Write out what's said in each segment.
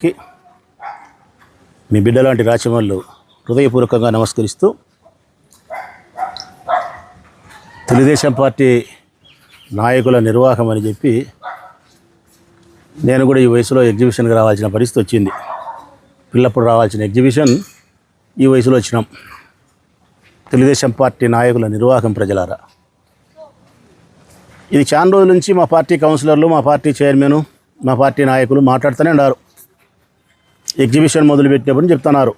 కి మీ బిడ్డలాంటి రాచమల్లు హృదయపూర్వకంగా నమస్కరిస్తూ తెలుగుదేశం పార్టీ నాయకుల నిర్వాహం అని చెప్పి నేను కూడా ఈ వయసులో ఎగ్జిబిషన్కి రావాల్సిన పరిస్థితి వచ్చింది. పిల్లప్పుడు రావాల్సిన ఎగ్జిబిషన్ ఈ వయసులో వచ్చినాం. తెలుగుదేశం పార్టీ నాయకుల నిర్వాహం ప్రజలారా, ఇది చాలా రోజుల నుంచి మా పార్టీ కౌన్సిలర్లు, మా పార్టీ చైర్మన్, మా పార్టీ నాయకులు మాట్లాడుతూనే ఉన్నారు. ఎగ్జిబిషన్ మొదలుపెట్టినప్పుడు చెప్తున్నారు,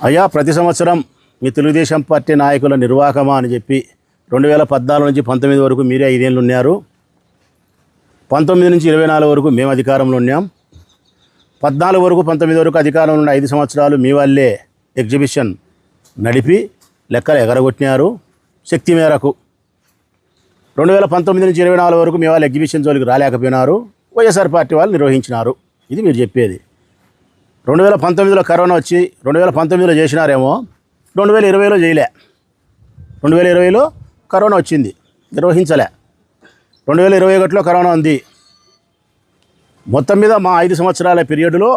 అయ్యా ప్రతి సంవత్సరం మీ తెలుగుదేశం పార్టీ నాయకుల నిర్వాహమా అని చెప్పి 2014 నుంచి 19 వరకు మీరే 5 ఏళ్ళు ఉన్నారు, 19 నుంచి 24 వరకు మేము అధికారంలో ఉన్నాం, 14 వరకు 19 వరకు అధికారంలో ఉన్న 5 సంవత్సరాలు మీ వాళ్ళే ఎగ్జిబిషన్ నడిపి లెక్కలు ఎగరగొట్టినారు. శక్తి మేరకు 2019 నుంచి 24 వరకు మీ వాళ్ళు ఎగ్జిబిషన్ జోలికి రాలేకపోయినారు, వైఎస్ఆర్ పార్టీ వాళ్ళు నిర్వహించినారు. ఇది మీరు చెప్పేది. 2019లో కరోనా వచ్చి 2019లో చేసినారేమో, 2020లో చేయలే. 2020లో కరోనా వచ్చింది, నిర్వహించలే. 2021లో కరోనా ఉంది. మొత్తం మీద మా 5 సంవత్సరాల పీరియడ్లో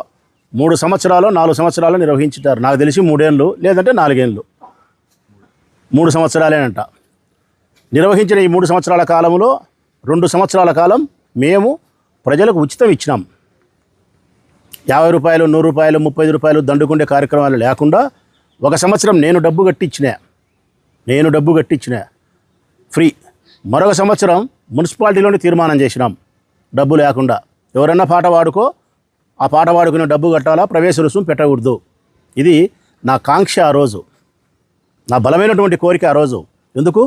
3 సంవత్సరాలు 4 సంవత్సరాలు నిర్వహించుతారు. నాకు తెలిసి 3 ఏళ్ళు లేదంటే 4 ఏళ్ళు, 3 సంవత్సరాలేనంట. నిర్వహించిన ఈ 3 సంవత్సరాల కాలంలో 2 సంవత్సరాల కాలం మేము ప్రజలకు ఉచితం ఇచ్చినాం. 50 రూపాయలు, 100 రూపాయలు, 30 రూపాయలు దండుకుండే కార్యక్రమాలు లేకుండా 1 సంవత్సరం నేను డబ్బు కట్టించిన ఫ్రీ. మరొక సంవత్సరం మున్సిపాలిటీలోనే తీర్మానం చేసినాం, డబ్బు లేకుండా ఎవరన్నా పాట పాడుకో, ఆ పాట పాడుకునే డబ్బు కట్టాలా, ప్రవేశ రుసుము పెట్టకూడదు. ఇది నా కాంక్ష ఆ రోజు, నా బలమైనటువంటి కోరిక ఆ రోజు. ఎందుకు?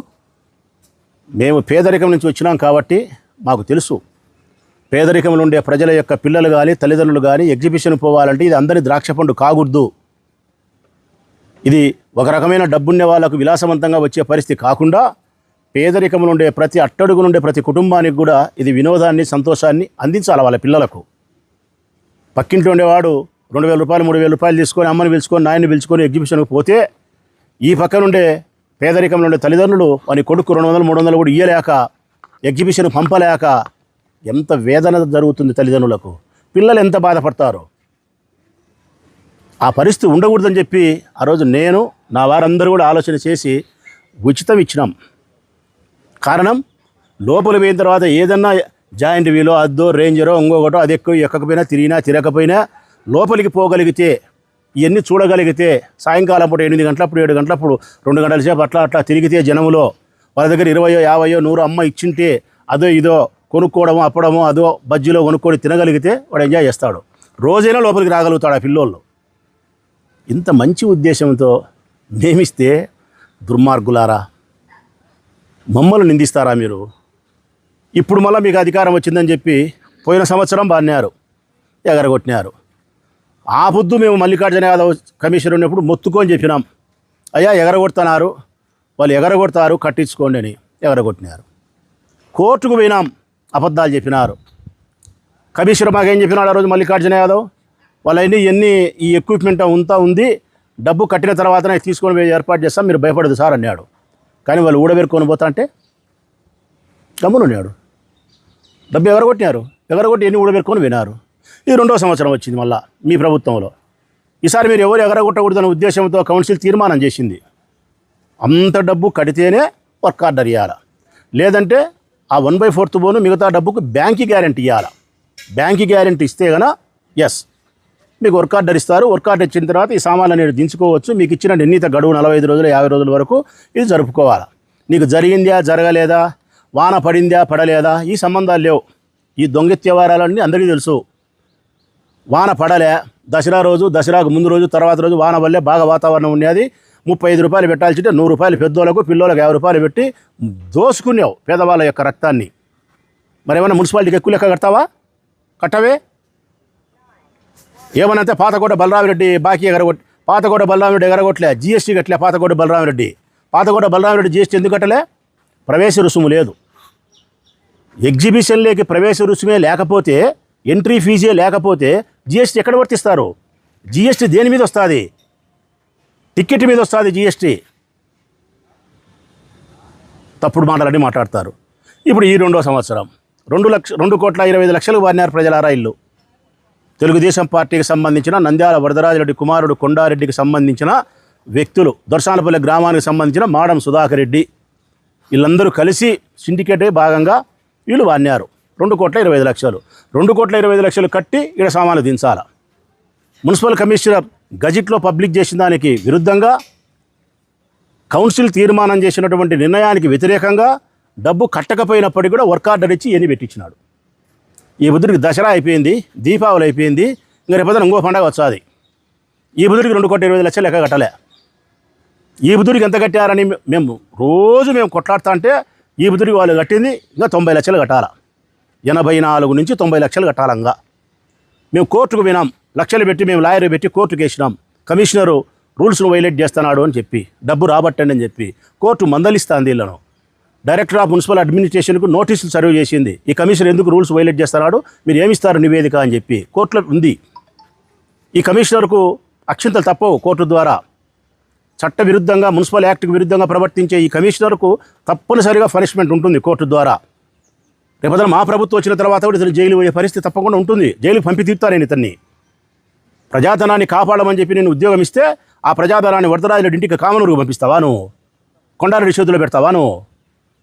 మేము పేదరికం నుంచి వచ్చినాం కాబట్టి మాకు తెలుసు, పేదరికంలో ఉండే ప్రజల యొక్క పిల్లలు కానీ తల్లిదండ్రులు కానీ ఎగ్జిబిషన్ పోవాలంటే ఇది అందరి ద్రాక్ష పండు కాకూడదు. ఇది ఒక రకమైన డబ్బున్నే వాళ్ళకు విలాసవంతంగా వచ్చే పరిస్థితి కాకుండా పేదరికంలో ఉండే ప్రతి అట్టడుగు నుండే ప్రతి కుటుంబానికి కూడా ఇది వినోదాన్ని, సంతోషాన్ని అందించాలి వాళ్ళ పిల్లలకు. పక్కింట్లో ఉండేవాడు 2000 రూపాయలు 3000 రూపాయలు తీసుకొని అమ్మని పిలుచుకొని నాయన్ని పిలుచుకొని ఎగ్జిబిషన్కి పోతే ఈ పక్క నుండే పేదరికంలో ఉండే తల్లిదండ్రులు వాని కొడుకు 200 300 కూడా ఇయ్యలేక, ఎగ్జిబిషన్ పంపలేక ఎంత వేదన జరుగుతుంది తల్లిదండ్రులకు, పిల్లలు ఎంత బాధపడతారో. ఆ పరిస్థితి ఉండకూడదని చెప్పి ఆ రోజు నేను, నా వారందరూ కూడా ఆలోచన చేసి ఉచితం ఇచ్చినాం. కారణం, లోపల పోయిన తర్వాత ఏదన్నా జాయింట్ వీలో, అద్దో, రేంజరో, ఇంకొకటో అది ఎక్కువ ఎక్కకపోయినా తిరగకపోయినా లోపలికి పోగలిగితే, ఇవన్నీ చూడగలిగితే, సాయంకాలం పూట 8 గంటలప్పుడు 7 గంటలప్పుడు 2 గంటల సేపు అట్లా తిరిగితే జనములో వాళ్ళ దగ్గర 20 50 100 అమ్మ ఇచ్చింటే అదో ఇదో కొనుక్కోవడమో అప్పడమో అదో బజ్జీలో కొనుక్కొని తినగలిగితే వాడు ఎంజాయ్ చేస్తాడు, రోజైనా లోపలికి రాగలుగుతాడు ఆ పిల్లోళ్ళు. ఇంత మంచి ఉద్దేశంతో మేమిస్తే దుర్మార్గులారా, మమ్మల్ని నిందిస్తారా మీరు? ఇప్పుడు మళ్ళీ మీకు అధికారం వచ్చిందని చెప్పి పోయిన సంవత్సరం బాన్నారు, ఎగరగొట్టినారు. ఆ పొద్దు మేము మల్లికార్జున యాదవ్ కమిషనర్ ఉన్నప్పుడు మొత్తుకొని చెప్పినాం, అయ్యా ఎగరగొడుతున్నారు, వాళ్ళు ఎగరగొడతారు కట్టించుకోండి అని. ఎగరగొట్టినారు. కోర్టుకు పోయినాం, అబద్ధాలు చెప్పినారు. కమిషనర్ మాకేం చెప్పినాడు ఆ రోజు మల్లికార్జున యాదవ్, వాళ్ళని ఈ ఎక్విప్మెంట్ అంతా ఉంది, డబ్బు కట్టిన తర్వాతనే తీసుకొని పోయి ఏర్పాటు చేస్తాం, మీరు భయపడదు సార్ అన్నాడు. కానీ వాళ్ళు ఊడబెరుకొని పోతా అంటే గమ్మునున్నాడు. డబ్బు ఎగరగొట్టి ఎన్ని ఊడబెరుకొని వినారు. ఇది 2వ సంవత్సరం వచ్చింది మళ్ళా మీ ప్రభుత్వంలో. ఈసారి మీరు ఎవరు ఎగరగొట్టకూడదనే ఉద్దేశంతో కౌన్సిల్ తీర్మానం చేసింది, అంత డబ్బు కడితేనే వర్క్ ఆర్డర్ ఇవ్వాలి, లేదంటే ఆ 1/4 బోను మిగతా డబ్బుకు బ్యాంక్ గ్యారెంటీ ఇవ్వాలి. బ్యాంక్ గ్యారెంటీ ఇస్తే కనుక ఎస్ మీకు వర్క్ ఆర్డర్ ఇస్తారు. వర్క్ ఆర్డర్ ఇచ్చిన తర్వాత ఈ సామాన్లు అనేది దించుకోవచ్చు. మీకు ఇచ్చిన నిర్ణీత గడువు 45 రోజులు 50 రోజుల వరకు ఇది జరుపుకోవాలి. నీకు జరిగిందా జరగలేదా, వాన పడిందా పడలేదా, ఈ సంబంధాలు లేవు. ఈ దొంగెత్తే వారాలన్నీ అందరికీ తెలుసు. వాన పడలే, దసరా రోజు, దసరాకు ముందు రోజు, తర్వాత రోజు వాన వల్లే బాగా వాతావరణం ఉన్నది, 35 రూపాయలు పెట్టాల్సింటే 100 రూపాయలు పెద్దోళ్ళకు, పిల్లోళ్ళకు 50 రూపాయలు పెట్టి దోసుకున్నావు పేదవాళ్ళ యొక్క రక్తాన్ని. మరేమన్నా మున్సిపాలిటీకి ఎక్కువ లెక్క కడతావా? కట్టవే. ఏమనంటే పాతకోట బలరామిరెడ్డి బాకీ పాతకోట బలరామిరెడ్డి ఎగరగొట్టలే, జిఎస్టీ కట్టలే. పాతకోట బలరామిరెడ్డి జిఎస్టీ ఎందుకు కట్టలే? ప్రవేశ రుసుము లేదు. ఎగ్జిబిషన్లోకి ప్రవేశ రుసుమే లేకపోతే, ఎంట్రీ ఫీజే లేకపోతే జిఎస్టీ ఎక్కడ వర్తిస్తారు? జిఎస్టీ దేని మీద వస్తుంది? టికెట్ మీద వస్తుంది జిఎస్టీ. తప్పుడు మాటలన్నీ మాట్లాడతారు. ఇప్పుడు ఈ 2వ సంవత్సరం 2,20,25,00,000 వారినారు ప్రజలారా ఇల్లు. తెలుగుదేశం పార్టీకి సంబంధించిన నంద్యాల వరదరాజరెడ్డి కుమారుడు కొండారెడ్డికి సంబంధించిన వ్యక్తులు, దొరసానపల్లి గ్రామానికి సంబంధించిన మాడం సుధాకర్ రెడ్డి, వీళ్ళందరూ కలిసి సిండికేటే భాగంగా వీళ్ళు వాన్నారు 2,25,00,000. 2,25,00,000 కట్టి ఇక్కడ సామాన్లు దించాల. మున్సిపల్ కమిషనర్ గజెట్లో పబ్లిక్ చేసిన దానికి విరుద్ధంగా, కౌన్సిల్ తీర్మానం చేసినటువంటి నిర్ణయానికి వ్యతిరేకంగా డబ్బు కట్టకపోయినప్పటికీ కూడా వర్క్ ఆర్డర్ ఇచ్చి ఎన్ని పెట్టించినాడు. ఈ బుద్ధుడికి దసరా అయిపోయింది, దీపావళి అయిపోయింది, ఇంకా రేపొద్దున ఇంకో పండగ వచ్చాది. ఈ బుద్ధుడికి 2,20,00,000 లెక్క కట్టలే. ఈ బుద్ధుడికి ఎంత కట్టారని మేము కొట్లాడుతా అంటే ఈ బుద్ధుడికి వాళ్ళు కట్టింది ఇంకా 90 లక్షలు కట్టాల. 84 నుంచి 90 లక్షలు కట్టాలంగా. మేము కోర్టుకు వినాం, లక్షలు పెట్టి మేము లాయర్ పెట్టి కోర్టుకు వేసినాం. కమిషనరు రూల్స్ను వైలేట్ చేస్తున్నాడు అని చెప్పి, డబ్బు రాబట్టండి అని చెప్పి కోర్టు మందలిస్తాంది వీళ్ళను. డైరెక్టర్ ఆఫ్ మున్సిపల్ అడ్మినిస్ట్రేషన్కు నోటీసులు సర్వ్ చేసింది. ఈ కమిషనర్ ఎందుకు రూల్స్ వైలేట్ చేస్తున్నాడు, మీరు ఏమిస్తారు నివేదిక అని చెప్పి కోర్టులో ఉంది. ఈ కమిషనర్కు అక్షింతలు తప్పవు. కోర్టు ద్వారా చట్ట విరుద్ధంగా, మున్సిపల్ యాక్ట్కి విరుద్ధంగా ప్రవర్తించే ఈ కమిషనర్కు తప్పనిసరిగా పనిష్మెంట్ ఉంటుంది కోర్టు ద్వారా. రేపొద్దున మా ప్రభుత్వం వచ్చిన తర్వాత కూడా ఇతను జైలు పోయే పరిస్థితి తప్పకుండా ఉంటుంది. జైలుకి పంపి తీరుతాను నేను ఇతన్ని. ప్రజాధనాన్ని కాపాడమని చెప్పి నేను ఉద్యోగం ఇస్తే ఆ ప్రజాధనాన్ని వరదరాజుల ఇంటికి కామనూరుకు పంపిస్తావా నువ్వు? కొండారెడ్డి చేతుల్లో పెడతావా నువ్వు?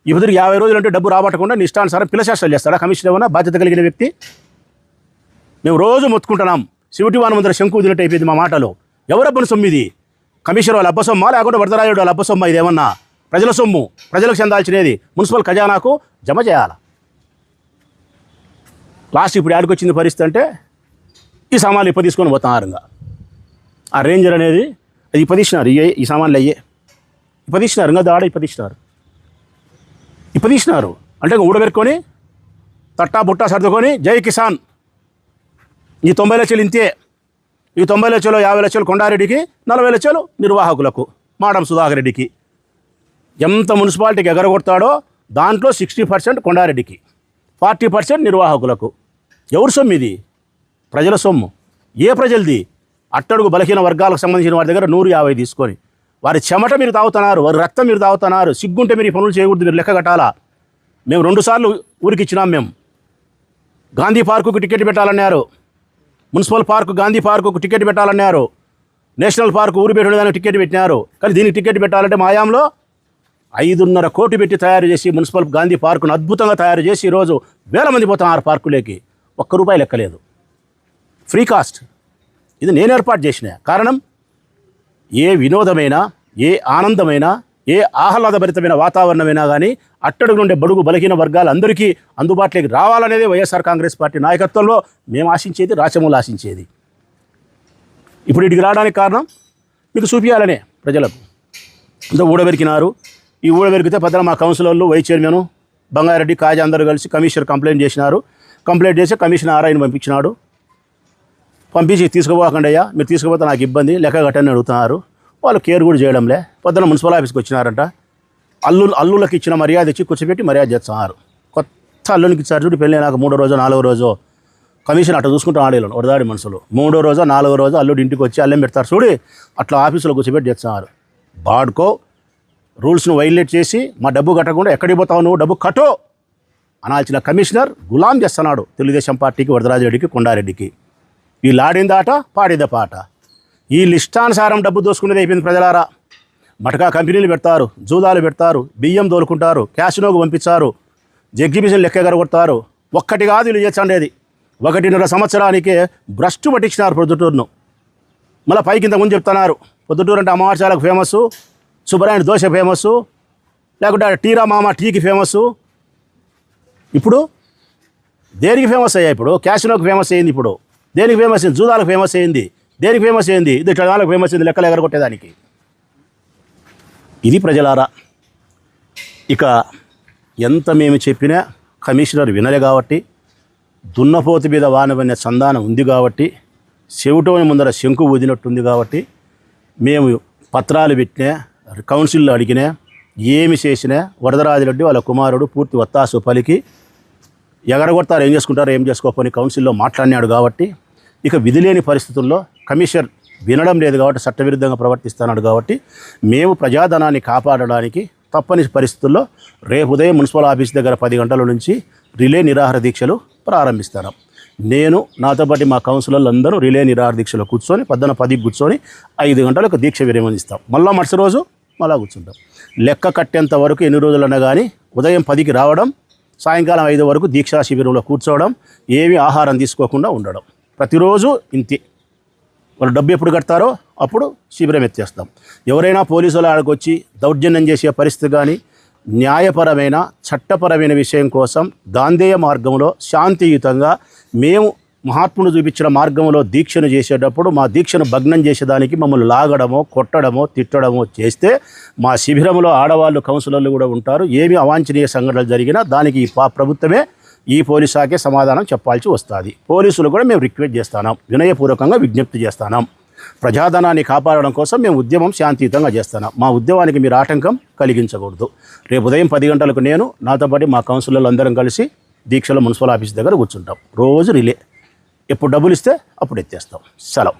ఈ బుద్ధుడికి 50 రోజులు అంటే డబ్బు రాబట్టకుండా నిష్టానుసారం పిల్లశాస్త్రాలు చేస్తాడా కమిషనర్? ఏమన్నా బాధ్యత కలిగిన వ్యక్తి? మేము రోజు మొత్తుకుంటున్నాం. శివుటి వాన ముందర శంకు వదిలినట్టు అయిపోయింది మా మాటలు. ఎవరబ్బని సొమ్ము ఇది? కమిషనర్ వాళ్ళ అబ్బసొమ్మ, లేకుంటే వరదరాజుడు వాళ్ళ అబ్బసొమ్మ? ఇదేమన్నా ప్రజల సొమ్ము, ప్రజలకు చెందాల్సినది మున్సిపల్ ఖజానాకు జమ చేయాలి. లాస్ట్ ఇప్పుడు ఆడికి వచ్చింది పరిస్థితి అంటే ఈ సామాన్లు ఇప్ప తీసుకొని పోతున్నారుగా. ఆ రేంజర్ అనేది అది ఇప్పదీసినారు. ఈ సామాన్లు అయ్యే ఇప్పదీసినారు, ఇంకా దాడ ఇప్పదీసినారు అంటే ఊడబెరుకొని తట్టా బుట్టా సర్దుకొని జై కిసాన్. ఈ 90 లక్షలు ఇంతే. ఈ 90 లక్షలు 50 లక్షలు కొండారెడ్డికి, 40 లక్షలు నిర్వాహకులకు, మాడం సుధాకర్ రెడ్డికి. ఎంత మున్సిపాలిటీకి ఎగరగొడతాడో దాంట్లో 60% కొండారెడ్డికి, 40% నిర్వాహకులకు. ఎవరి సొమ్ము ఇది? ప్రజల సొమ్ము. ఏ ప్రజలది? అట్టడుగు బలహీన వర్గాలకు సంబంధించిన వారి దగ్గర 150 తీసుకొని వారి చెమట మీరు తాగుతున్నారు, వారి రక్తం మీరు తాగుతున్నారు. సిగ్గుంటే మీరు ఈ పనులు చేయకూడదు, మీరు లెక్క కట్టాలా. మేము 2 సార్లు ఊరికి ఇచ్చినాం. మేము గాంధీ పార్కుకు టికెట్ పెట్టాలన్నారు, మున్సిపల్ పార్కు గాంధీ పార్కుకు టికెట్ పెట్టాలన్నారు, నేషనల్ పార్కు ఊరు పెట్టడానికి టికెట్ పెట్టినారు. కానీ దీనికి టికెట్ పెట్టాలంటే మాయాంలో 5.5 కోట్లు పెట్టి తయారు చేసి మున్సిపల్ గాంధీ పార్కును అద్భుతంగా తయారు చేసి ఈరోజు 1000 మంది పోతున్నారు పార్కులోకి. ₹1 లెక్కలేదు, ఫ్రీ కాస్ట్. ఇది నేను ఏర్పాటు చేసిన. కారణం, ఏ వినోదమైనా, ఏ ఆనందమైనా, ఏ ఆహ్లాదభరితమైన వాతావరణమైనా కానీ అట్టడుగు నుండే బడుగు బలహీన వర్గాలందరికీ అందుబాటులోకి రావాలనేది వైఎస్ఆర్ కాంగ్రెస్ పార్టీ నాయకత్వంలో మేము ఆశించేది, రాచమూలు ఆశించేది. ఇప్పుడు ఇటుకి రావడానికి కారణం మీకు చూపించాలనే ప్రజలకు. ఇంత ఊడబెరికినారు. ఈ ఊడబెరికితే పెద్దల మా కౌన్సిలర్లు, వైస్ చైర్మన్ బంగారెడ్డి, కాజా అందరూ కలిసి కమిషనర్ కంప్లైంట్ చేసినారు. కంప్లైంట్ చేసి కమిషనర్ ఆర్ఐని పంపించినాడు. పంపించి తీసుకుపోకండి అయ్యా, మీరు తీసుకుపోతే నాకు ఇబ్బంది, లెక్క కట్టని అడుగుతున్నారు. వాళ్ళు కేర్ కూడా చేయడంలే. పొద్దున మున్సిపల్ ఆఫీస్కి వచ్చినారంట. అల్లుళ్ళకి ఇచ్చిన మర్యాద ఇచ్చి కూర్చోబెట్టి మర్యాద చేస్తున్నారు. కొత్త అల్లునికి ఇచ్చారు చూడు, పెళ్ళి నాకు 3వ రోజు 4వ రోజు కమిషన్ అట్లా చూసుకుంటాం. ఆడేళ్ళు వరదాడి మనుషులు 3వ రోజు 4వ రోజు అల్లుడు ఇంటికి వచ్చి అల్లెం పెడతారు చూడు, అట్లా ఆఫీసులో కూర్చోబెట్టి చేస్తున్నారు. బాడ్కో రూల్స్ను వైలేట్ చేసి మా డబ్బు కట్టకుండా ఎక్కడికి పోతావు నువ్వు, డబ్బు కట్టు అనాల్సిన కమిషనర్ గులాం చేస్తున్నాడు తెలుగుదేశం పార్టీకి, వరదరాజరెడ్డికి, కొండారెడ్డికి. వీళ్ళు ఆడిందాట, పాడింద పాట. ఈ లిస్టానుసారం డబ్బు దోసుకునేది అయిపోయింది ప్రజలారా. మటకా కంపెనీలు పెడతారు, జూదాలు పెడతారు, బియ్యం దోలుకుంటారు, క్యాషినోకు పంపించారు, ఎగ్జిబిషన్ లెక్క ఎగరగొడతారు. ఒక్కటి కాదు వీళ్ళు చేసండేది. 1.5 సంవత్సరానికే భ్రష్టు పట్టించినారు పొద్దుటూరును. మళ్ళీ పైకి ఇంత ముందు చెప్తున్నారు, పొద్దుటూరు అంటే అమ్మవార్చాలకు ఫేమస్సు, సుబ్బరాయణ దోశ ఫేమస్సు, లేకుంటే టీరా మామ టీకి ఫేమస్సు. ఇప్పుడు దేనికి ఫేమస్ అయ్యా? ఇప్పుడు క్యాషినోకి ఫేమస్ అయ్యింది. ఇప్పుడు దేనికి ఫేమస్ అయింది? జూదాలకు ఫేమస్ అయింది. దేనికి ఫేమస్ అయింది? ఇది ఇట్లా ఫేమస్ అయింది లెక్కలు ఎగరగొట్టేదానికి. ఇది ప్రజలారా. ఇక ఎంత మేము చెప్పినా కమిషనర్ వినలే కాబట్టి, దున్నపోతు మీద వానవన్న సంధానం ఉంది కాబట్టి, చెవిటోని ముందర శంకు ఊదినట్టుంది కాబట్టి, మేము పత్రాలు పెట్టినా, కౌన్సిల్లో అడిగినా, ఏమి చేసినా వరదరాజరెడ్డి వాళ్ళ కుమారుడు పూర్తి ఒత్తాసు పలికి ఎగరగొడతారు, ఏం చేసుకుంటారు, ఏం చేసుకోకపోని కౌన్సిల్లో మాట్లాడినాడు కాబట్టి, ఇక విధి లేని పరిస్థితుల్లో కమిషనర్ వినడం లేదు కాబట్టి, చట్టవిరుద్ధంగా ప్రవర్తిస్తున్నాడు కాబట్టి, మేము ప్రజాధనాన్ని కాపాడడానికి తప్పని పరిస్థితుల్లో రేపు ఉదయం మున్సిపల్ ఆఫీస్ దగ్గర 10 గంటల నుంచి రిలే నిరాహార దీక్షలు ప్రారంభిస్తున్నాం. నేను నాతో పాటు మా కౌన్సిలర్లు అందరూ రిలే నిరాహార దీక్షలో కూర్చొని 10 కూర్చొని 5 గంటలకు దీక్ష విరమణిస్తాం. మళ్ళీ మరుసటి రోజు మళ్ళా కూర్చుంటాం. లెక్క కట్టేంత వరకు ఎన్ని రోజులన్నా కానీ ఉదయం 10కి రావడం, సాయంకాలం 5 వరకు దీక్షా శిబిరంలో కూర్చోవడం, ఏమీ ఆహారం తీసుకోకుండా ఉండడం. ప్రతిరోజు ఇంతే. వాళ్ళు డబ్బు ఎప్పుడు కడతారో అప్పుడు శిబిరం ఎత్తేస్తాం. ఎవరైనా పోలీసులు ఆడకు వచ్చి దౌర్జన్యం చేసే పరిస్థితి కానీ, న్యాయపరమైన చట్టపరమైన విషయం కోసం గాంధేయ మార్గంలో శాంతియుతంగా మేము మహాత్ముడు చూపించిన మార్గంలో దీక్షను చేసేటప్పుడు మా దీక్షను భగ్నం చేసేదానికి మమ్మల్ని లాగడమో, కొట్టడమో, తిట్టడమో చేస్తే మా శిబిరంలో ఆడవాళ్ళు కౌన్సిలర్లు కూడా ఉంటారు. ఏమి అవాంఛనీయ సంఘటనలు జరిగినా దానికి ఈ ప్రభుత్వమే, ఈ పోలీస్ శాఖే సమాధానం చెప్పాల్సి వస్తుంది. పోలీసులు కూడా మేము రిక్వెస్ట్ చేస్తున్నాం, వినయపూర్వకంగా విజ్ఞప్తి చేస్తున్నాం. ప్రజాధనాన్ని కాపాడడం కోసం మేము ఉద్యమం శాంతియుతంగా చేస్తున్నాం. మా ఉద్యమానికి మీరు ఆటంకం కలిగించకూడదు. రేపు ఉదయం 10 గంటలకు నేను నాతో పాటు మా కౌన్సిలర్లు అందరం కలిసి దీక్షలో మున్సిపల్ ఆఫీస్ దగ్గర కూర్చుంటాం. రోజు రిలే. ఎప్పుడు డబ్బులు ఇస్తే అప్పుడు ఎత్తేస్తాం. సెలవు.